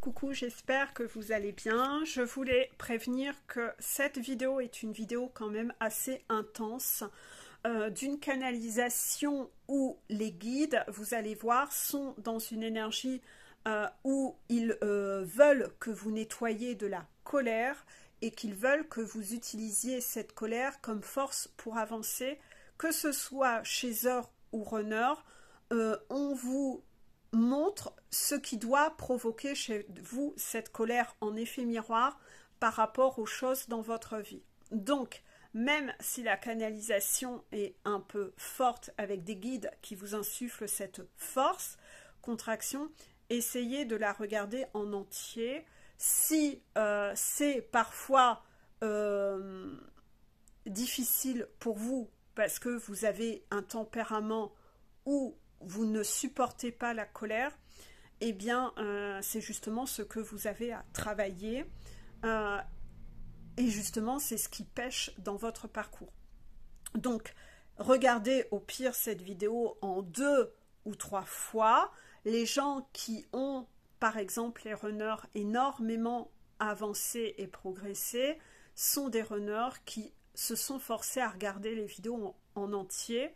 coucou, j'espère que vous allez bien. Je voulais prévenir que cette vidéo est une vidéo quand même assez intense, d'une canalisation où les guides, vous allez voir, sont dans une énergie où ils veulent que vous nettoyiez de la colère et qu'ils veulent que vous utilisiez cette colère comme force pour avancer, que ce soit chaser ou runner. On vous montre ce qui doit provoquer chez vous cette colère en effet miroir par rapport aux choses dans votre vie. Donc, même si la canalisation est un peu forte avec des guides qui vous insufflent cette force, contraction, essayez de la regarder en entier. Si c'est parfois difficile pour vous parce que vous avez un tempérament où vous ne supportez pas la colère, eh bien, c'est justement ce que vous avez à travailler. Et justement, c'est ce qui pêche dans votre parcours. Donc, regardez au pire cette vidéo en 2 ou 3 fois. Les gens qui ont, par exemple, les runners énormément avancé et progressé, sont des runners qui se sont forcés à regarder les vidéos en entier.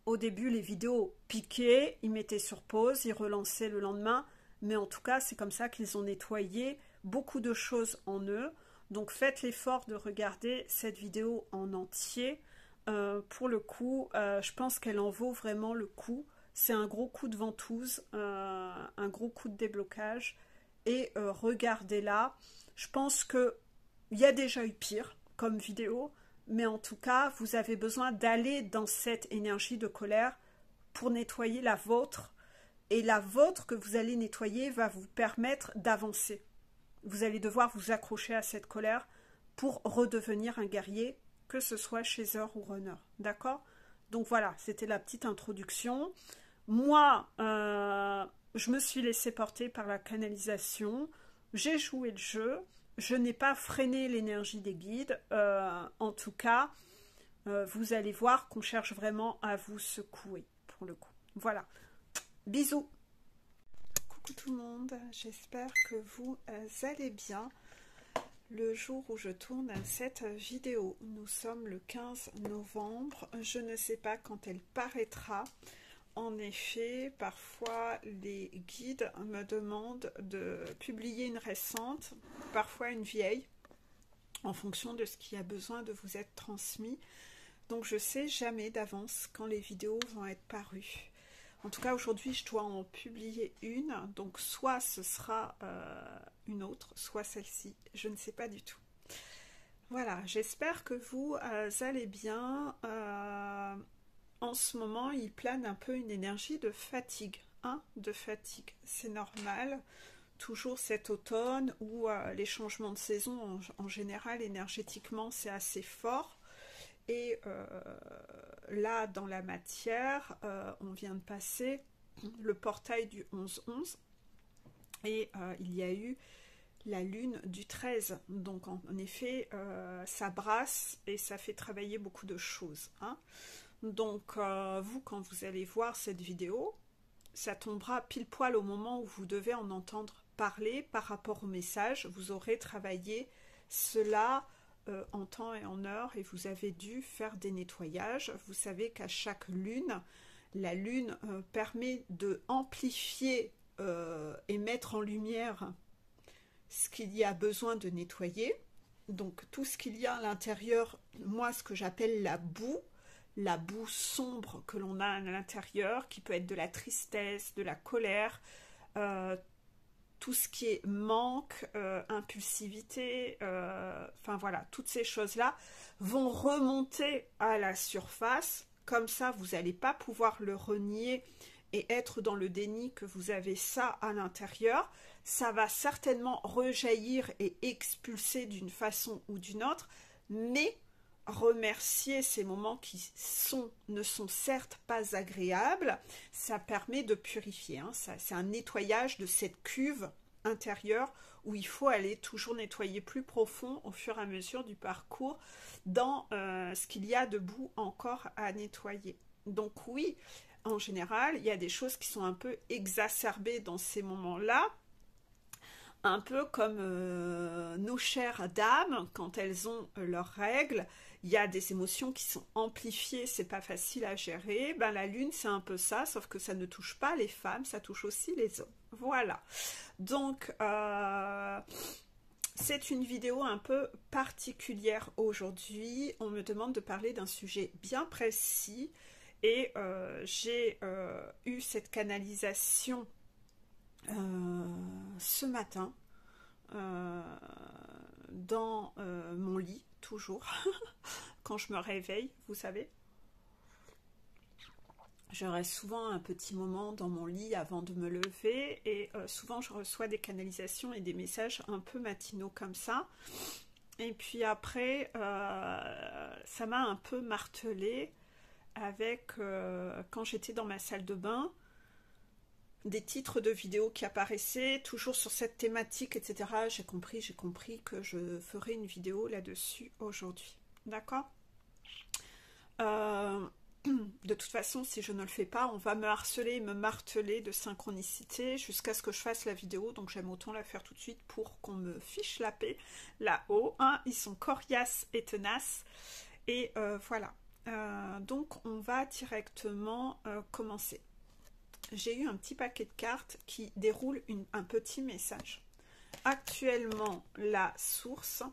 Au début, les vidéos piquaient, ils mettaient sur pause, ils relançaient le lendemain, mais en tout cas, c'est comme ça qu'ils ont nettoyé beaucoup de choses en eux. Donc, faites l'effort de regarder cette vidéo en entier. Pour le coup, je pense qu'elle en vaut vraiment le coup. C'est un gros coup de ventouse, un gros coup de déblocage. Et regardez-la. Je pense qu'il y a déjà eu pire comme vidéo, mais en tout cas, vous avez besoin d'aller dans cette énergie de colère pour nettoyer la vôtre. Et la vôtre que vous allez nettoyer va vous permettre d'avancer. Vous allez devoir vous accrocher à cette colère pour redevenir un guerrier, que ce soit chaser ou runner. D'accord? Donc voilà, c'était la petite introduction. Moi, je me suis laissée porter par la canalisation. J'ai joué le jeu. Je n'ai pas freiné l'énergie des guides. En tout cas, vous allez voir qu'on cherche vraiment à vous secouer, pour le coup. Voilà. Bisous. Coucou tout le monde. J'espère que vous allez bien. Le jour où je tourne cette vidéo, nous sommes le 15 novembre. Je ne sais pas quand elle paraîtra. En effet, parfois les guides me demandent de publier une récente, parfois une vieille, en fonction de ce qui a besoin de vous être transmis. Donc je ne sais jamais d'avance quand les vidéos vont être parues. En tout cas, aujourd'hui, je dois en publier une, donc soit ce sera une autre, soit celle-ci, je ne sais pas du tout. Voilà, j'espère que vous allez bien. En ce moment, il plane un peu une énergie de fatigue, hein, de fatigue. C'est normal, toujours cet automne où les changements de saison, en général, énergétiquement, c'est assez fort. Et là, dans la matière, on vient de passer le portail du 11-11 et il y a eu la lune du 13. Donc, en effet, ça brasse et ça fait travailler beaucoup de choses, hein. Donc, vous, quand vous allez voir cette vidéo, ça tombera pile poil au moment où vous devez en entendre parler par rapport au message. Vous aurez travaillé cela en temps et en heure et vous avez dû faire des nettoyages. Vous savez qu'à chaque lune, la lune permet de amplifier et mettre en lumière ce qu'il y a besoin de nettoyer. Donc, tout ce qu'il y a à l'intérieur, moi, ce que j'appelle la boue sombre que l'on a à l'intérieur, qui peut être de la tristesse, de la colère, tout ce qui est manque, impulsivité, enfin voilà, toutes ces choses-là vont remonter à la surface. Comme ça, vous n'allez pas pouvoir le renier et être dans le déni que vous avez ça à l'intérieur. Ça va certainement rejaillir et expulser d'une façon ou d'une autre, mais remercier ces moments qui ne sont certes pas agréables, ça permet de purifier, hein. C'est un nettoyage de cette cuve intérieure où il faut aller toujours nettoyer plus profond au fur et à mesure du parcours dans ce qu'il y a de boue encore à nettoyer. Donc oui, en général, il y a des choses qui sont un peu exacerbées dans ces moments-là. un peu comme nos chères dames, quand elles ont leurs règles, il y a des émotions qui sont amplifiées, c'est pas facile à gérer. Ben, la lune, c'est un peu ça, sauf que ça ne touche pas les femmes, ça touche aussi les hommes. Voilà. Donc, c'est une vidéo un peu particulière aujourd'hui. On me demande de parler d'un sujet bien précis et j'ai eu cette canalisation ce matin dans mon lit, toujours, quand je me réveille, vous savez. Je reste souvent un petit moment dans mon lit avant de me lever et souvent je reçois des canalisations et des messages un peu matinaux comme ça. Et puis après, ça m'a un peu martelé avec, quand j'étais dans ma salle de bain, des titres de vidéos qui apparaissaient, toujours sur cette thématique, etc. J'ai compris que je ferai une vidéo là-dessus aujourd'hui. D'accord ? De toute façon, si je ne le fais pas, on va me harceler et me marteler de synchronicité jusqu'à ce que je fasse la vidéo. Donc j'aime autant la faire tout de suite pour qu'on me fiche la paix là-haut. Hein, ils sont coriaces et tenaces. Et voilà. Donc on va directement commencer. J'ai eu un petit paquet de cartes qui déroule un petit message. Actuellement, la source,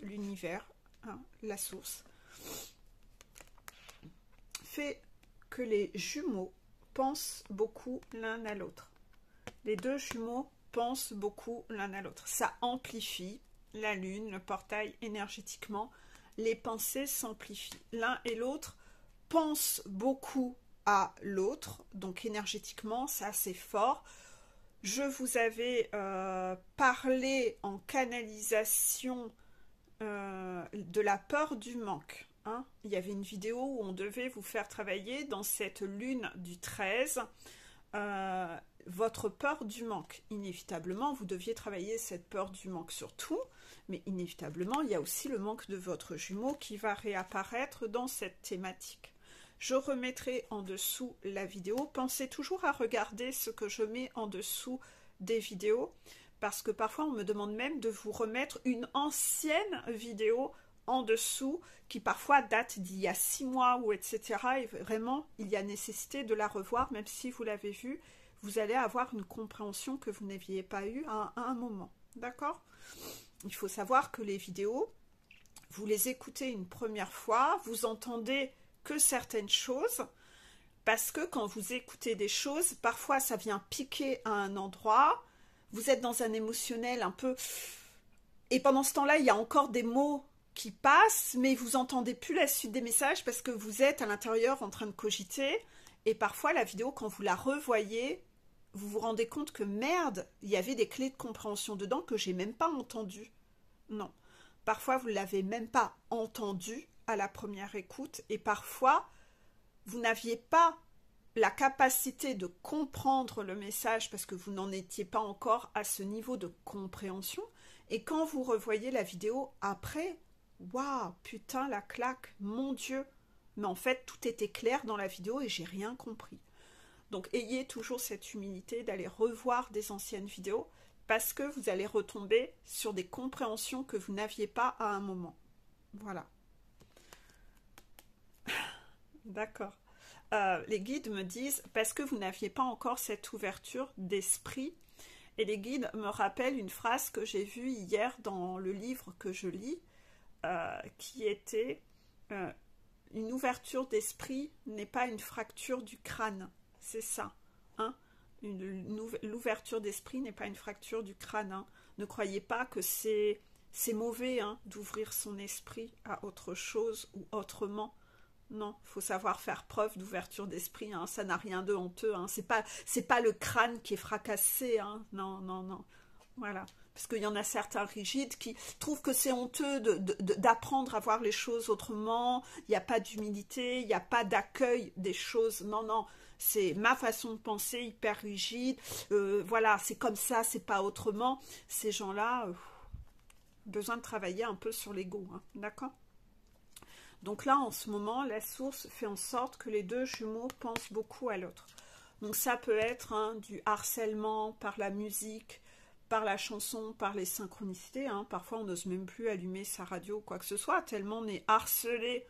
l'univers, hein, la source, fait que les jumeaux pensent beaucoup l'un à l'autre. Les deux jumeaux pensent beaucoup l'un à l'autre. Ça amplifie la lune, le portail énergétiquement. Les pensées s'amplifient. L'un et l'autre pensent beaucoup à l'autre, donc énergétiquement, c'est assez fort. Je vous avais parlé en canalisation de la peur du manque. Hein. Il y avait une vidéo où on devait vous faire travailler dans cette lune du 13 votre peur du manque. Inévitablement, vous deviez travailler cette peur du manque sur tout, mais inévitablement, il y a aussi le manque de votre jumeau qui va réapparaître dans cette thématique. Je remettrai en dessous la vidéo. Pensez toujours à regarder ce que je mets en dessous des vidéos, parce que parfois on me demande même de vous remettre une ancienne vidéo en dessous, qui parfois date d'il y a 6 mois ou etc. Et vraiment, il y a nécessité de la revoir, même si vous l'avez vue, vous allez avoir une compréhension que vous n'aviez pas eue à un moment. D'accord ? Il faut savoir que les vidéos, vous les écoutez une première fois, vous entendez que certaines choses, parce que quand vous écoutez des choses, parfois ça vient piquer à un endroit, vous êtes dans un émotionnel un peu, et pendant ce temps-là, il y a encore des mots qui passent, mais vous n'entendez plus la suite des messages parce que vous êtes à l'intérieur en train de cogiter, et parfois la vidéo, quand vous la revoyez, vous vous rendez compte que merde, il y avait des clés de compréhension dedans que j'ai même pas entendues. Non. Parfois, vous ne l'avez même pas entendu à la première écoute et parfois, vous n'aviez pas la capacité de comprendre le message parce que vous n'en étiez pas encore à ce niveau de compréhension. Et quand vous revoyez la vidéo après, waouh, putain, la claque, mon Dieu. Mais en fait, tout était clair dans la vidéo et j'ai rien compris. Donc, ayez toujours cette humilité d'aller revoir des anciennes vidéos parce que vous allez retomber sur des compréhensions que vous n'aviez pas à un moment. Voilà. D'accord. Les guides me disent, parce que vous n'aviez pas encore cette ouverture d'esprit, et les guides me rappellent une phrase que j'ai vue hier dans le livre que je lis, qui était une ouverture d'esprit n'est pas une fracture du crâne. C'est ça. Hein? L'ouverture d'esprit n'est pas une fracture du crâne. Hein. Ne croyez pas que c'est mauvais hein, d'ouvrir son esprit à autre chose ou autrement. Non, il faut savoir faire preuve d'ouverture d'esprit, hein. Ça n'a rien de honteux, hein. C'est pas le crâne qui est fracassé, hein. Non, non, non. Voilà. Parce qu'il y en a certains rigides qui trouvent que c'est honteux d'apprendre à voir les choses autrement, il n'y a pas d'humilité, il n'y a pas d'accueil des choses. Non, non, c'est ma façon de penser hyper rigide, voilà, c'est comme ça, c'est pas autrement. Ces gens-là, besoin de travailler un peu sur l'ego, hein. D'accord ? Donc là, en ce moment, la source fait en sorte que les deux jumeaux pensent beaucoup à l'autre. Donc ça peut être hein, du harcèlement par la musique, par la chanson, par les synchronicités. Hein. Parfois, on n'ose même plus allumer sa radio ou quoi que ce soit, tellement on est harcelé,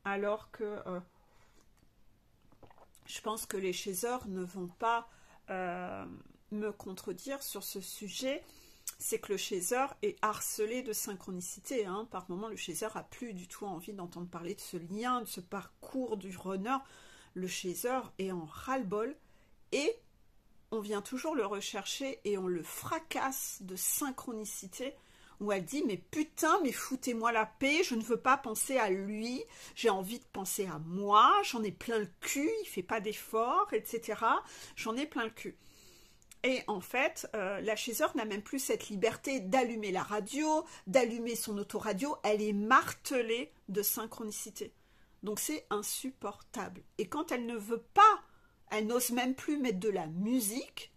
alors que je pense que les chasers ne vont pas me contredire sur ce sujet. C'est que le chaser est harcelé de synchronicité. Hein. Par moment, le chaser n'a plus du tout envie d'entendre parler de ce lien, de ce parcours du runner. Le chaser est en ras-le-bol et on vient toujours le rechercher et on le fracasse de synchronicité où elle dit « Mais putain, mais foutez-moi la paix, je ne veux pas penser à lui, j'ai envie de penser à moi, j'en ai plein le cul, il ne fait pas d'efforts, etc. J'en ai plein le cul. » Et en fait, la chaser n'a même plus cette liberté d'allumer la radio, d'allumer son autoradio. Elle est martelée de synchronicité. Donc c'est insupportable. Et quand elle ne veut pas, elle n'ose même plus mettre de la musique.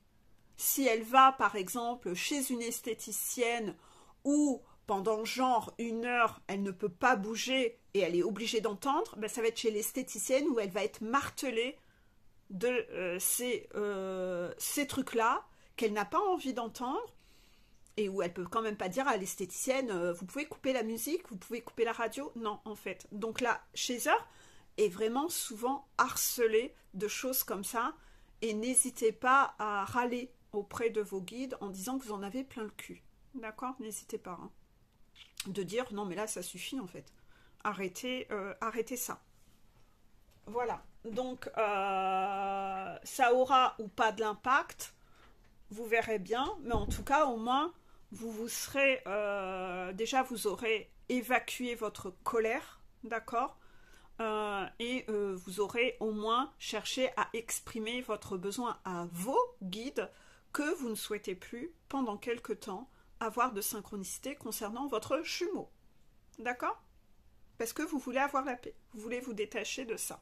Si elle va, par exemple, chez une esthéticienne où pendant genre 1 heure, elle ne peut pas bouger et elle est obligée d'entendre, ben ça va être chez l'esthéticienne où elle va être martelée de ces trucs-là qu'elle n'a pas envie d'entendre et où elle peut quand même pas dire à l'esthéticienne vous pouvez couper la musique, vous pouvez couper la radio. Non, en fait. Donc là, chaser est vraiment souvent harcelée de choses comme ça et n'hésitez pas à râler auprès de vos guides en disant que vous en avez plein le cul. D'accord? N'hésitez pas. Hein. De dire non mais là ça suffit en fait. Arrêtez ça. Voilà, donc ça aura ou pas de l'impact, vous verrez bien, mais en tout cas au moins vous serez, déjà vous aurez évacué votre colère, d'accord, et vous aurez au moins cherché à exprimer votre besoin à vos guides que vous ne souhaitez plus pendant quelque temps avoir de synchronicité concernant votre jumeau, d'accord, parce que vous voulez avoir la paix, vous voulez vous détacher de ça.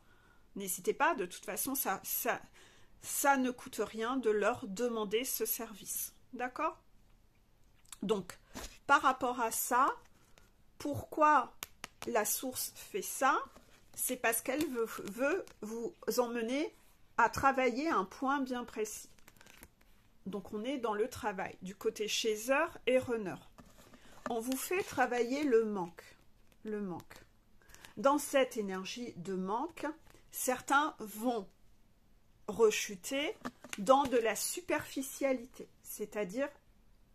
N'hésitez pas, de toute façon, ça ne coûte rien de leur demander ce service. D'accord? Donc, par rapport à ça, pourquoi la source fait ça? C'est parce qu'elle veut vous emmener à travailler un point bien précis. Donc, on est dans le travail, du côté chaser et runner. On vous fait travailler le manque. Le manque. Dans cette énergie de manque, certains vont rechuter dans de la superficialité, c'est-à-dire,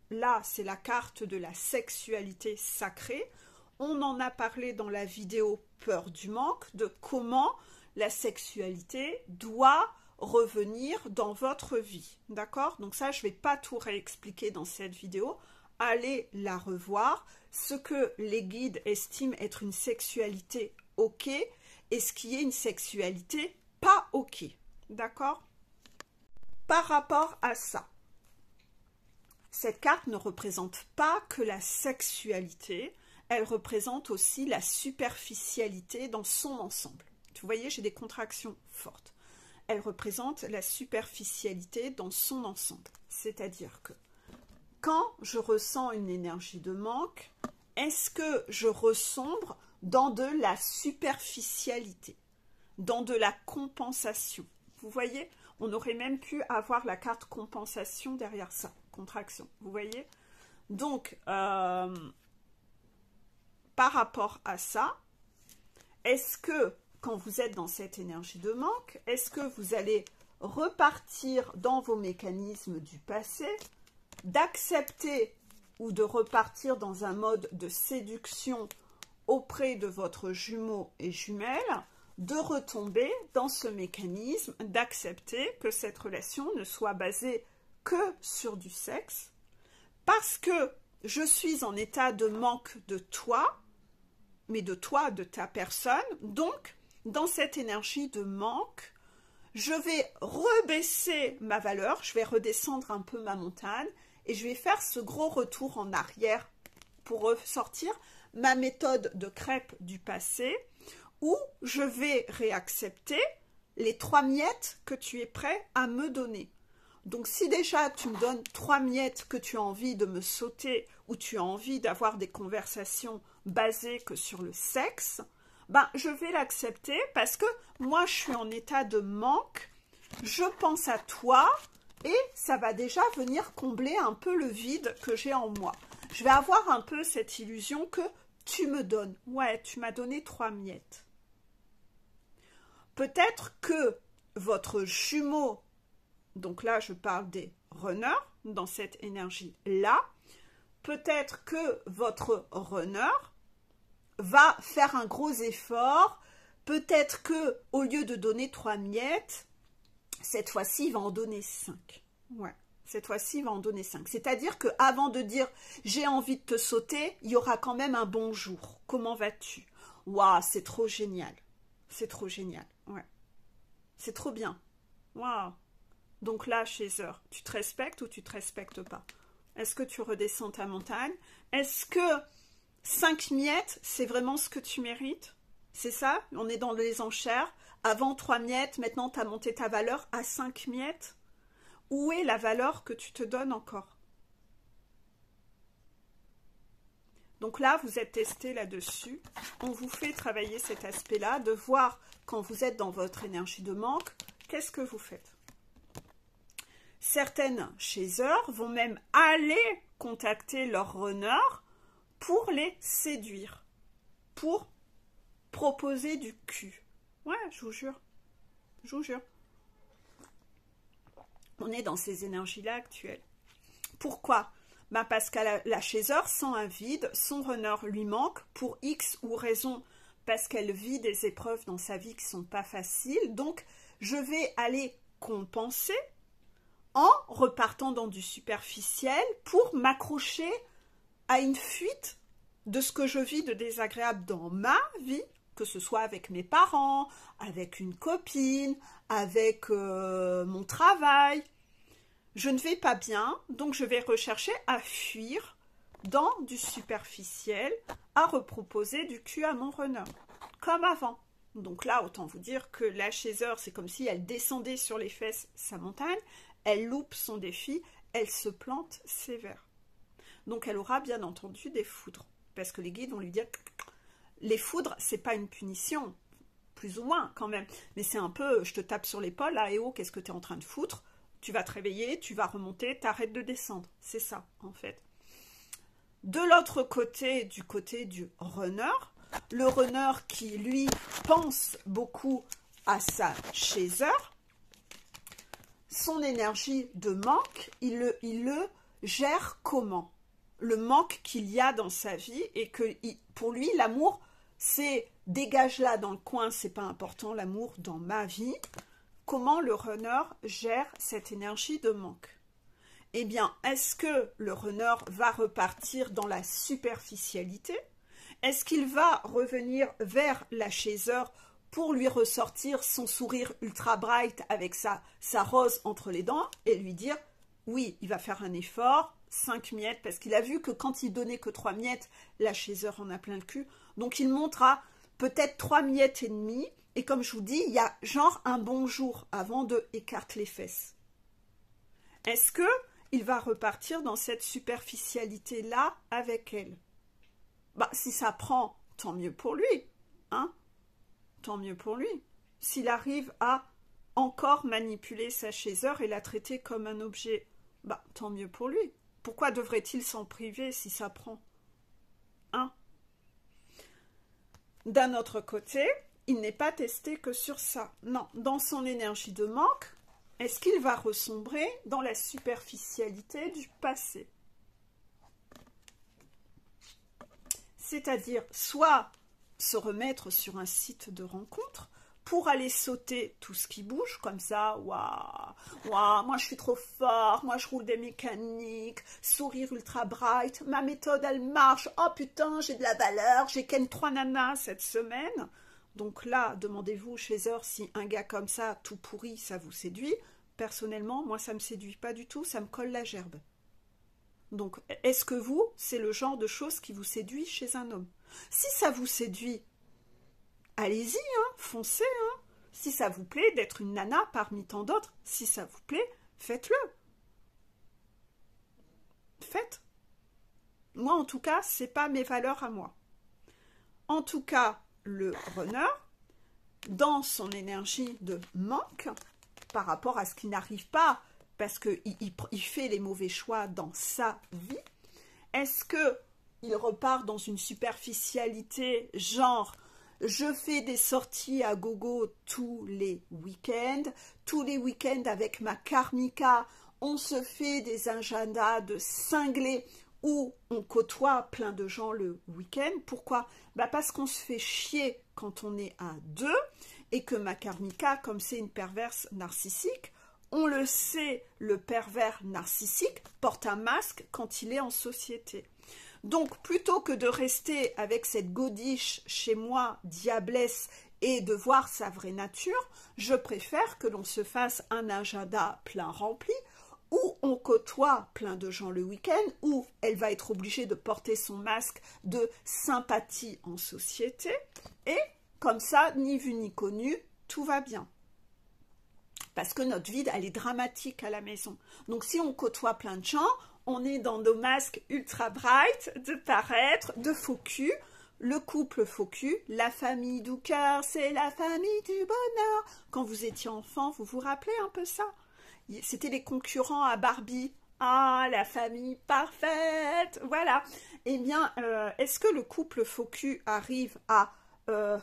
là, c'est la carte de la sexualité sacrée. On en a parlé dans la vidéo Peur du manque, de comment la sexualité doit revenir dans votre vie, d'accord? Donc ça, je ne vais pas tout réexpliquer dans cette vidéo. Allez la revoir. Ce que les guides estiment être une sexualité ok, et ce qui est une sexualité pas ok, d'accord? Par rapport à ça, cette carte ne représente pas que la sexualité, elle représente aussi la superficialité dans son ensemble. Vous voyez, j'ai des contractions fortes. Elle représente la superficialité dans son ensemble, c'est-à-dire que quand je ressens une énergie de manque, est-ce que je ressombre dans de la superficialité, dans de la compensation? Vous voyez, on aurait même pu avoir la carte compensation derrière ça, contraction, vous voyez? Donc, par rapport à ça, est-ce que, quand vous êtes dans cette énergie de manque, est-ce que vous allez repartir dans vos mécanismes du passé, d'accepter ou de repartir dans un mode de séduction auprès de votre jumeau et jumelle, de retomber dans ce mécanisme d'accepter que cette relation ne soit basée que sur du sexe, parce que je suis en état de manque de toi, mais de toi, de ta personne, donc dans cette énergie de manque, je vais rebaisser ma valeur, je vais redescendre un peu ma montagne, et je vais faire ce gros retour en arrière pour ressortir ma méthode de crêpe du passé, où je vais réaccepter les 3 miettes que tu es prêt à me donner. Donc si déjà tu me donnes 3 miettes que tu as envie de me sauter, ou tu as envie d'avoir des conversations basées que sur le sexe, ben je vais l'accepter parce que moi je suis en état de manque, je pense à toi, et ça va déjà venir combler un peu le vide que j'ai en moi. Je vais avoir un peu cette illusion que tu me donnes. Ouais, tu m'as donné 3 miettes. Peut-être que votre jumeau, donc là je parle des runners, dans cette énergie-là, peut-être que votre runner va faire un gros effort, peut-être que au lieu de donner 3 miettes, cette fois-ci il va en donner 5. Ouais, cette fois-ci il va en donner 5. C'est-à-dire qu'avant de dire j'ai envie de te sauter, il y aura quand même un bonjour. Comment vas-tu? Waouh, c'est trop génial. C'est trop génial. Ouais. C'est trop bien. Waouh. Donc là, Chaser, tu te respectes ou tu te respectes pas? Est-ce que tu redescends ta montagne? Est-ce que 5 miettes, c'est vraiment ce que tu mérites? C'est ça? On est dans les enchères. Avant 3 miettes, maintenant tu as monté ta valeur à 5 miettes. Où est la valeur que tu te donnes encore? Donc là, vous êtes testé là-dessus. On vous fait travailler cet aspect-là, de voir quand vous êtes dans votre énergie de manque, qu'est-ce que vous faites? Certaines chasers vont même aller contacter leurs runners pour les séduire, pour proposer du cul. Ouais, je vous jure. Je vous jure. On est dans ces énergies-là actuelles. Pourquoi? Parce que la chaser sent un vide, son runner lui manque pour X ou raison, parce qu'elle vit des épreuves dans sa vie qui ne sont pas faciles. Donc, je vais aller compenser en repartant dans du superficiel pour m'accrocher à une fuite de ce que je vis de désagréable dans ma vie, que ce soit avec mes parents, avec une copine, avec mon travail. Je ne vais pas bien, donc je vais rechercher à fuir dans du superficiel, à reproposer du cul à mon runner, comme avant. Donc là, autant vous dire que la chaser, c'est comme si elle descendait sur les fesses sa montagne, elle loupe son défi, elle se plante sévère. Donc elle aura bien entendu des foudres, parce que les guides vont lui dire les foudres, c'est pas une punition, plus ou moins quand même, mais c'est un peu, je te tape sur l'épaule, là, et oh, qu'est-ce que tu es en train de foutre? Tu vas te réveiller, tu vas remonter, t'arrêtes de descendre. C'est ça, en fait. De l'autre côté, du côté du runner, le runner qui, lui, pense beaucoup à sa chaser, son énergie de manque, il le gère comment? Le manque qu'il y a dans sa vie et que pour lui, l'amour, c'est dégage là dans le coin, c'est pas important, l'amour dans ma vie. Comment le runner gère cette énergie de manque? Eh bien, est-ce que le runner va repartir dans la superficialité? Est-ce qu'il va revenir vers la chaser pour lui ressortir son sourire ultra bright avec sa rose entre les dents et lui dire, oui, il va faire un effort, 5 miettes, parce qu'il a vu que quand il donnait que 3 miettes, la chaser en a plein le cul. Donc il montera peut-être 3 miettes et demie. Et comme je vous dis, il y a genre un bonjour avant de écarter les fesses. Est-ce qu'il va repartir dans cette superficialité-là avec elle? Bah, si ça prend, tant mieux pour lui. Hein? Tant mieux pour lui. S'il arrive à encore manipuler sa chaser et la traiter comme un objet, bah, tant mieux pour lui. Pourquoi devrait-il s'en priver si ça prend? Hein? D'un autre côté, il n'est pas testé que sur ça. Non, dans son énergie de manque, est-ce qu'il va ressombrer dans la superficialité du passé? C'est-à-dire, soit se remettre sur un site de rencontre pour aller sauter tout ce qui bouge, comme ça, waouh, waouh, moi je suis trop fort, moi je roule des mécaniques, sourire ultra bright, ma méthode elle marche, oh putain, j'ai de la valeur, j'ai ken 3 nanas cette semaine. Donc là, demandez-vous, chaser, si un gars comme ça, tout pourri, ça vous séduit. Personnellement, moi, ça ne me séduit pas du tout, ça me colle la gerbe. Donc, est-ce que vous, c'est le genre de choses qui vous séduit chez un homme? Si ça vous séduit, allez-y, hein, foncez. Hein. Si ça vous plaît d'être une nana parmi tant d'autres, si ça vous plaît, faites-le. Faites. Moi, en tout cas, c'est pas mes valeurs à moi. En tout cas, le runner, dans son énergie de manque, par rapport à ce qu'il n'arrive pas parce qu'il fait les mauvais choix dans sa vie? Est-ce qu'il repart dans une superficialité, genre je fais des sorties à gogo tous les week-ends avec ma karmika, on se fait des agendas de cinglés où on côtoie plein de gens le week-end. Pourquoi? Parce qu'on se fait chier quand on est à deux et que ma karmika, comme c'est une perverse narcissique, on le sait, le pervers narcissique porte un masque quand il est en société. Donc, plutôt que de rester avec cette godiche chez moi, diablesse, et de voir sa vraie nature, je préfère que l'on se fasse un agenda plein rempli, où on côtoie plein de gens le week-end, où elle va être obligée de porter son masque de sympathie en société, et comme ça, ni vu ni connu, tout va bien. Parce que notre vie, elle est dramatique à la maison. Donc si on côtoie plein de gens, on est dans nos masques ultra bright, de paraître, de faux cul. Le couple faux cul, la famille du cœur, c'est la famille du bonheur. Quand vous étiez enfant, vous vous rappelez un peu ça? C'était les concurrents à Barbie. Ah, la famille parfaite, voilà. Eh bien, est-ce que le couple faux cul arrive à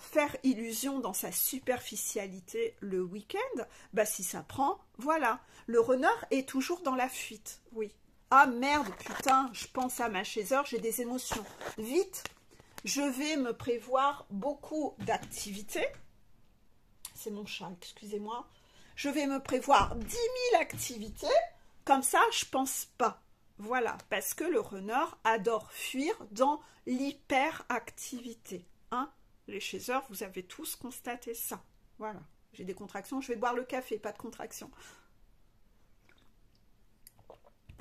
faire illusion dans sa superficialité le week-end? Si ça prend, voilà. Le runner est toujours dans la fuite, oui. Ah merde, putain, je pense à ma chaiseur, j'ai des émotions. Vite, je vais me prévoir beaucoup d'activités. C'est mon chat, excusez-moi. Je vais me prévoir 10 000 activités, comme ça, je pense pas. Voilà, parce que le runner adore fuir dans l'hyperactivité. Hein? Les chasseurs, vous avez tous constaté ça. Voilà, j'ai des contractions, je vais boire le café, pas de contractions.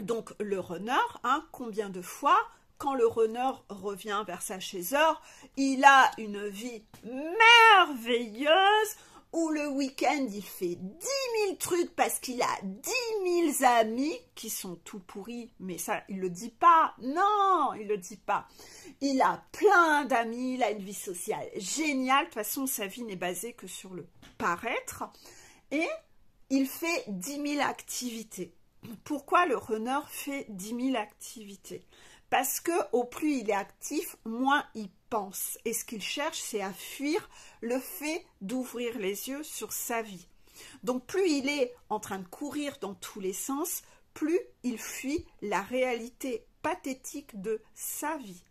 Donc le runner, hein, combien de fois, quand le runner revient vers sa chasseur, il a une vie merveilleuse, où le week-end il fait 10 000 trucs parce qu'il a 10 000 amis qui sont tout pourris, mais ça il le dit pas, non il le dit pas. Il a plein d'amis, il a une vie sociale géniale, de toute façon sa vie n'est basée que sur le paraître, et il fait 10 000 activités. Pourquoi le runner fait 10 000 activités? Parce que au plus il est actif, moins il pense. Et ce qu'il cherche, c'est à fuir le fait d'ouvrir les yeux sur sa vie. Donc plus il est en train de courir dans tous les sens, plus il fuit la réalité pathétique de sa vie.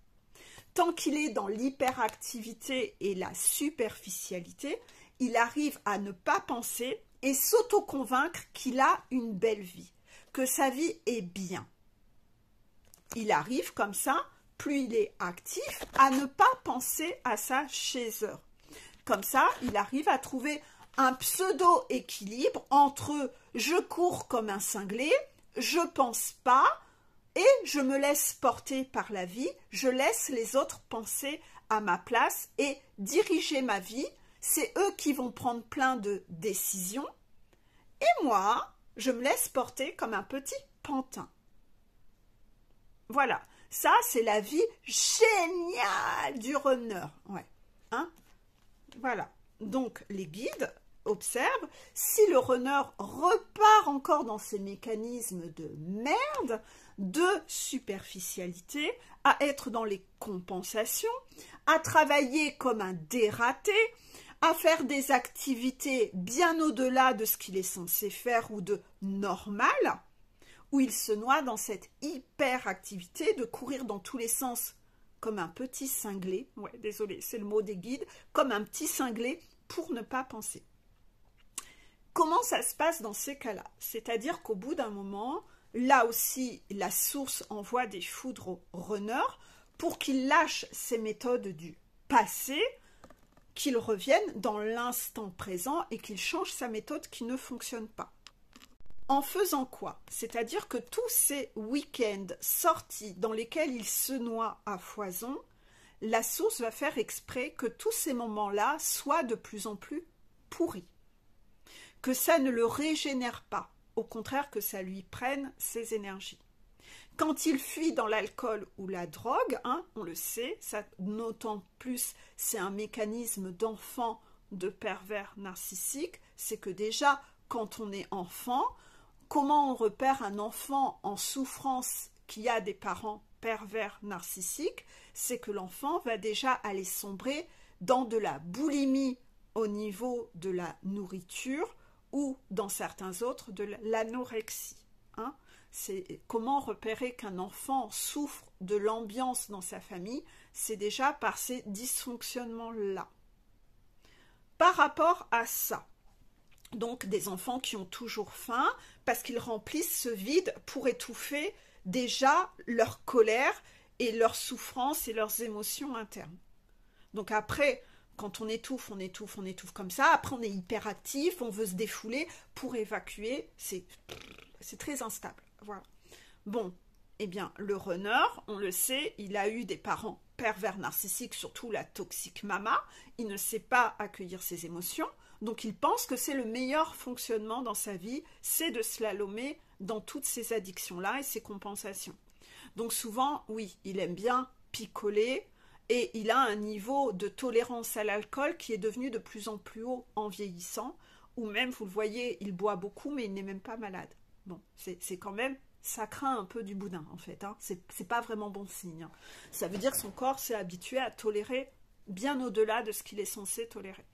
Tant qu'il est dans l'hyperactivité et la superficialité, il arrive à ne pas penser et s'auto-convaincre qu'il a une belle vie, que sa vie est bien. Il arrive comme ça, plus il est actif, à ne pas penser à sa chasseur. Comme ça, il arrive à trouver un pseudo-équilibre entre je cours comme un cinglé, je pense pas et je me laisse porter par la vie, je laisse les autres penser à ma place et diriger ma vie. C'est eux qui vont prendre plein de décisions et moi, je me laisse porter comme un petit pantin. Voilà, ça c'est la vie géniale du runner. Ouais. Hein? Voilà, donc les guides observent, si le runner repart encore dans ses mécanismes de merde, de superficialité, à être dans les compensations, à travailler comme un dératé, à faire des activités bien au-delà de ce qu'il est censé faire ou de normal, où il se noie dans cette hyperactivité de courir dans tous les sens comme un petit cinglé, ouais, désolé, c'est le mot des guides, comme un petit cinglé pour ne pas penser. Comment ça se passe dans ces cas-là? C'est-à-dire qu'au bout d'un moment, là aussi, la source envoie des foudres au runner pour qu'il lâche ses méthodes du passé, qu'il revienne dans l'instant présent et qu'il change sa méthode qui ne fonctionne pas. En faisant quoi? C'est-à-dire que tous ces week-ends sortis dans lesquels il se noie à foison, la source va faire exprès que tous ces moments-là soient de plus en plus pourris. Que ça ne le régénère pas, au contraire que ça lui prenne ses énergies. Quand il fuit dans l'alcool ou la drogue, hein, on le sait, ça d'autant plus c'est un mécanisme d'enfant de pervers narcissique, c'est que déjà quand on est enfant, comment on repère un enfant en souffrance qui a des parents pervers narcissiques? C'est que l'enfant va déjà aller sombrer dans de la boulimie au niveau de la nourriture ou dans certains autres de l'anorexie. Hein? C'est comment repérer qu'un enfant souffre de l'ambiance dans sa famille, c'est déjà par ces dysfonctionnements-là. Par rapport à ça, donc des enfants qui ont toujours faim parce qu'ils remplissent ce vide pour étouffer déjà leur colère et leur souffrance et leurs émotions internes. Donc après, quand on étouffe comme ça, après on est hyperactif, on veut se défouler pour évacuer, c'est très instable. Voilà. Bon, eh bien, le runner, on le sait, il a eu des parents pervers narcissiques, surtout la toxique mama, il ne sait pas accueillir ses émotions, donc il pense que c'est le meilleur fonctionnement dans sa vie, c'est de slalomer dans toutes ces addictions-là et ces compensations. Donc souvent, oui, il aime bien picoler et il a un niveau de tolérance à l'alcool qui est devenu de plus en plus haut en vieillissant, ou même, vous le voyez, il boit beaucoup mais il n'est même pas malade. Bon, c'est quand même, ça craint un peu du boudin en fait, hein. C'est pas vraiment bon signe. Hein. Ça veut dire que son corps s'est habitué à tolérer bien au-delà de ce qu'il est censé tolérer.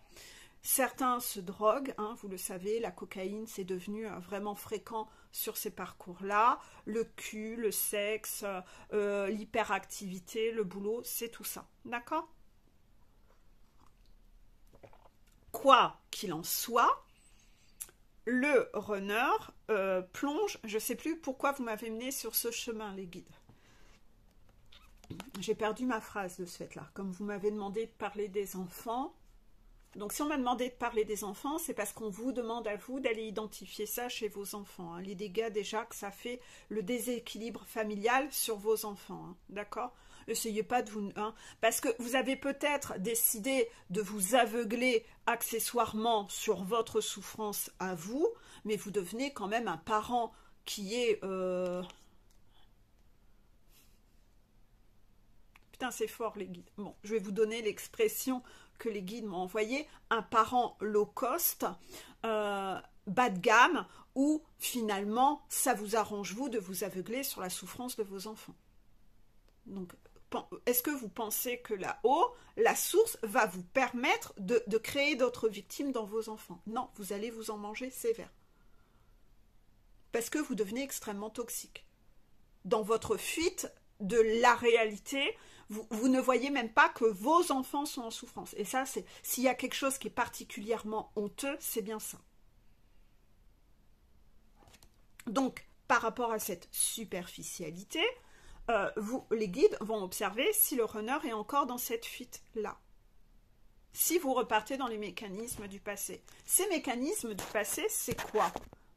Certains se droguent, hein, vous le savez, la cocaïne c'est devenu vraiment fréquent sur ces parcours-là. Le cul, le sexe, l'hyperactivité, le boulot, c'est tout ça. D'accord? Quoi qu'il en soit, le runner plonge, je ne sais plus pourquoi vous m'avez mené sur ce chemin, les guides. J'ai perdu ma phrase de ce fait-là. Comme vous m'avez demandé de parler des enfants, donc si on m'a demandé de parler des enfants, c'est parce qu'on vous demande à vous d'aller identifier ça chez vos enfants. Hein. Les dégâts déjà que ça fait, le déséquilibre familial sur vos enfants. Hein. D'accord? Essayez pas de vous... Hein, parce que vous avez peut-être décidé de vous aveugler accessoirement sur votre souffrance à vous, mais vous devenez quand même un parent qui est... Putain, c'est fort les guides. Bon, je vais vous donner l'expression que les guides m'ont envoyée. Un parent low cost, bas de gamme, où finalement, ça vous arrange vous de vous aveugler sur la souffrance de vos enfants. Donc, est-ce que vous pensez que là-haut, la source va vous permettre de créer d'autres victimes dans vos enfants? Non, vous allez vous en manger sévère. Parce que vous devenez extrêmement toxique. Dans votre fuite de la réalité, vous ne voyez même pas que vos enfants sont en souffrance. Et ça, c'est s'il y a quelque chose qui est particulièrement honteux, c'est bien ça. Donc, par rapport à cette superficialité, les guides vont observer si le runner est encore dans cette fuite-là. Si vous repartez dans les mécanismes du passé. Ces mécanismes du passé, c'est quoi?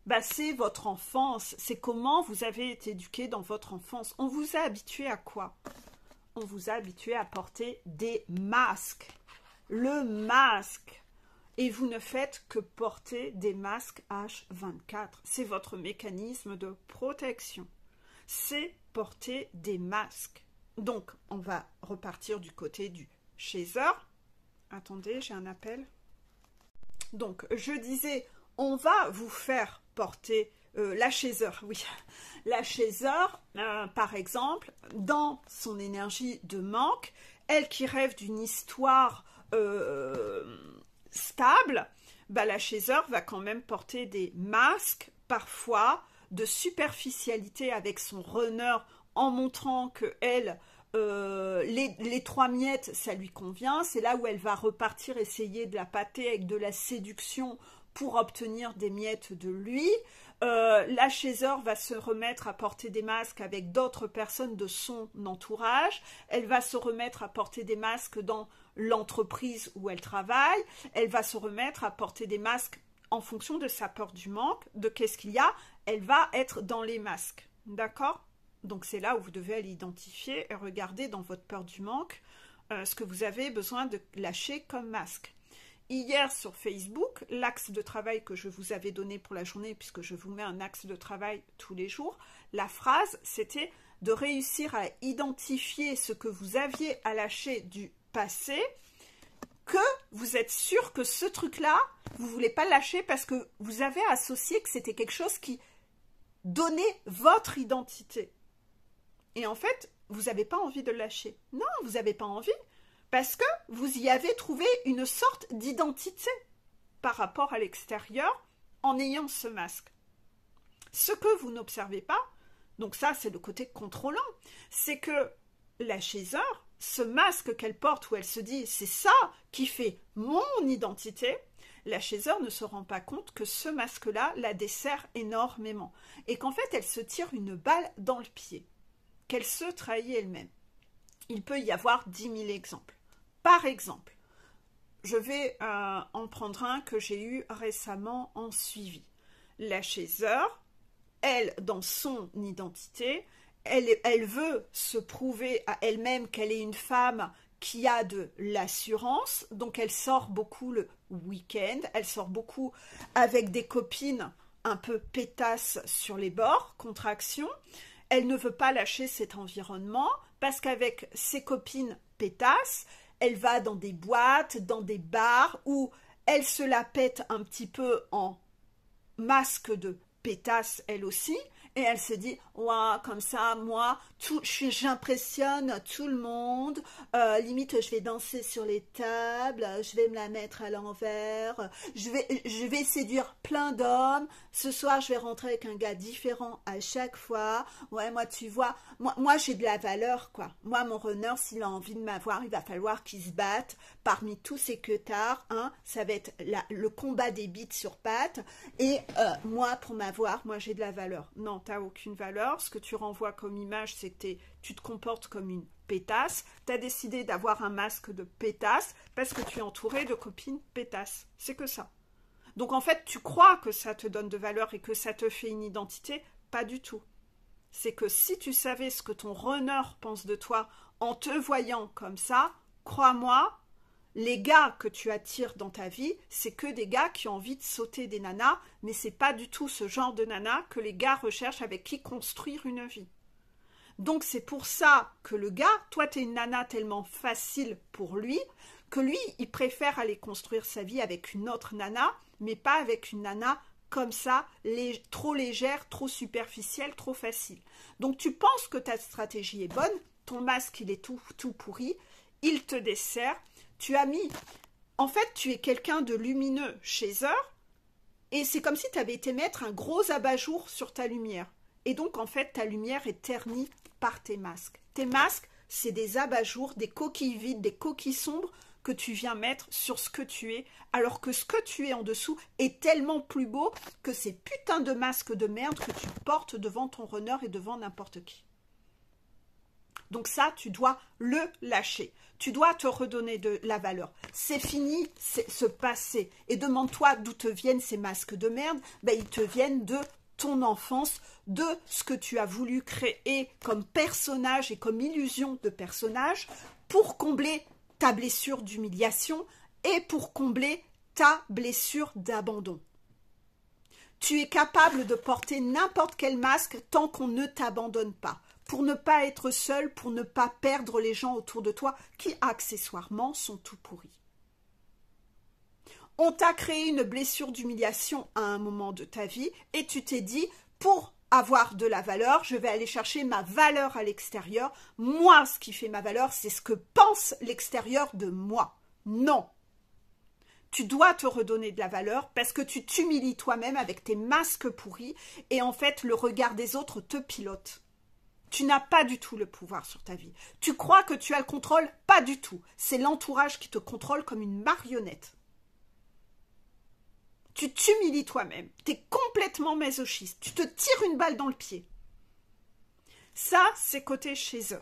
Bah, c'est votre enfance, c'est comment vous avez été éduqué dans votre enfance. On vous a habitué à quoi? On vous a habitué à porter des masques. Le masque. Et vous ne faites que porter des masques H24. C'est votre mécanisme de protection. C'est porter des masques. Donc, on va repartir du côté du chaser. Attendez, j'ai un appel. Donc, je disais, on va vous faire porter la chaser, oui. La chaser, par exemple, dans son énergie de manque, elle qui rêve d'une histoire stable, bah, la chaser va quand même porter des masques, parfois, de superficialité avec son runner, en montrant que elle, les 3 miettes, ça lui convient. C'est là où elle va repartir essayer de la pâter avec de la séduction pour obtenir des miettes de lui. La chaser va se remettre à porter des masques avec d'autres personnes de son entourage. Elle va se remettre à porter des masques dans l'entreprise où elle travaille. Elle va se remettre à porter des masques en fonction de sa peur du manque, de qu'est-ce qu'il y a. Elle va être dans les masques. D'accord? Donc c'est là où vous devez aller identifier et regarder dans votre peur du manque ce que vous avez besoin de lâcher comme masque. Hier sur Facebook, l'axe de travail que je vous avais donné pour la journée, puisque je vous mets un axe de travail tous les jours, la phrase c'était de réussir à identifier ce que vous aviez à lâcher du passé, que vous êtes sûr que ce truc-là, vous ne voulez pas lâcher parce que vous avez associé que c'était quelque chose qui donner votre identité. Et en fait, vous n'avez pas envie de le lâcher. Non, vous n'avez pas envie, parce que vous y avez trouvé une sorte d'identité par rapport à l'extérieur en ayant ce masque. Ce que vous n'observez pas, donc ça c'est le côté contrôlant, c'est que la chaser, ce masque qu'elle porte où elle se dit c'est ça qui fait mon identité, la chaser ne se rend pas compte que ce masque-là la dessert énormément et qu'en fait elle se tire une balle dans le pied, qu'elle se trahit elle-même. Il peut y avoir 10 000 exemples. Par exemple, je vais en prendre un que j'ai eu récemment en suivi. La chaser, elle, dans son identité, elle veut se prouver à elle-même qu'elle est une femme qui a de l'assurance, donc elle sort beaucoup le week-end, elle sort beaucoup avec des copines un peu pétasses sur les bords, contraction. Elle ne veut pas lâcher cet environnement parce qu'avec ses copines pétasses, elle va dans des boîtes, dans des bars où elle se la pète un petit peu en masque de pétasse elle aussi, et elle se dit ouais, comme ça moi j'impressionne tout le monde, limite je vais danser sur les tables, je vais me la mettre à l'envers, je vais séduire plein d'hommes, ce soir je vais rentrer avec un gars différent à chaque fois. Ouais, moi tu vois, moi j'ai de la valeur quoi, moi mon runner s'il a envie de m'avoir il va falloir qu'il se batte parmi tous ces queutards, hein, ça va être le combat des bites sur pattes, et moi pour m'avoir, moi j'ai de la valeur. Non, t'as aucune valeur, ce que tu renvoies comme image c'est que tu te comportes comme une pétasse, tu as décidé d'avoir un masque de pétasse parce que tu es entouré de copines pétasses, c'est que ça. Donc en fait tu crois que ça te donne de valeur et que ça te fait une identité, pas du tout. C'est que si tu savais ce que ton runner pense de toi en te voyant comme ça, crois-moi, les gars que tu attires dans ta vie, c'est que des gars qui ont envie de sauter des nanas, mais c'est pas du tout ce genre de nana que les gars recherchent avec qui construire une vie. Donc c'est pour ça que le gars, toi t'es une nana tellement facile pour lui, que lui il préfère aller construire sa vie avec une autre nana, mais pas avec une nana comme ça, trop légère, trop superficielle, trop facile. Donc tu penses que ta stratégie est bonne, ton masque il est tout pourri, il te dessert, tu as mis, en fait tu es quelqu'un de lumineux chez eux, et c'est comme si tu avais été mettre un gros abat-jour sur ta lumière. Et donc en fait ta lumière est ternie par tes masques. Tes masques, c'est des abat-jours, des coquilles vides, des coquilles sombres que tu viens mettre sur ce que tu es, alors que ce que tu es en dessous est tellement plus beau que ces putains de masques de merde que tu portes devant ton runner et devant n'importe qui. Donc ça, tu dois le lâcher. Tu dois te redonner de la valeur. C'est fini, c'est ce passé. Et demande-toi d'où te viennent ces masques de merde. Ben, ils te viennent de ton enfance, de ce que tu as voulu créer comme personnage et comme illusion de personnage pour combler ta blessure d'humiliation et pour combler ta blessure d'abandon. Tu es capable de porter n'importe quel masque tant qu'on ne t'abandonne pas, pour ne pas être seul, pour ne pas perdre les gens autour de toi qui accessoirement sont tout pourris. On t'a créé une blessure d'humiliation à un moment de ta vie et tu t'es dit, pour avoir de la valeur, je vais aller chercher ma valeur à l'extérieur. Moi, ce qui fait ma valeur, c'est ce que pense l'extérieur de moi. Non. Tu dois te redonner de la valeur parce que tu t'humilies toi-même avec tes masques pourris et en fait, le regard des autres te pilote. Tu n'as pas du tout le pouvoir sur ta vie. Tu crois que tu as le contrôle? Pas du tout. C'est l'entourage qui te contrôle comme une marionnette. Tu t'humilies toi-même, tu es complètement masochiste, tu te tires une balle dans le pied. Ça, c'est côté chaser.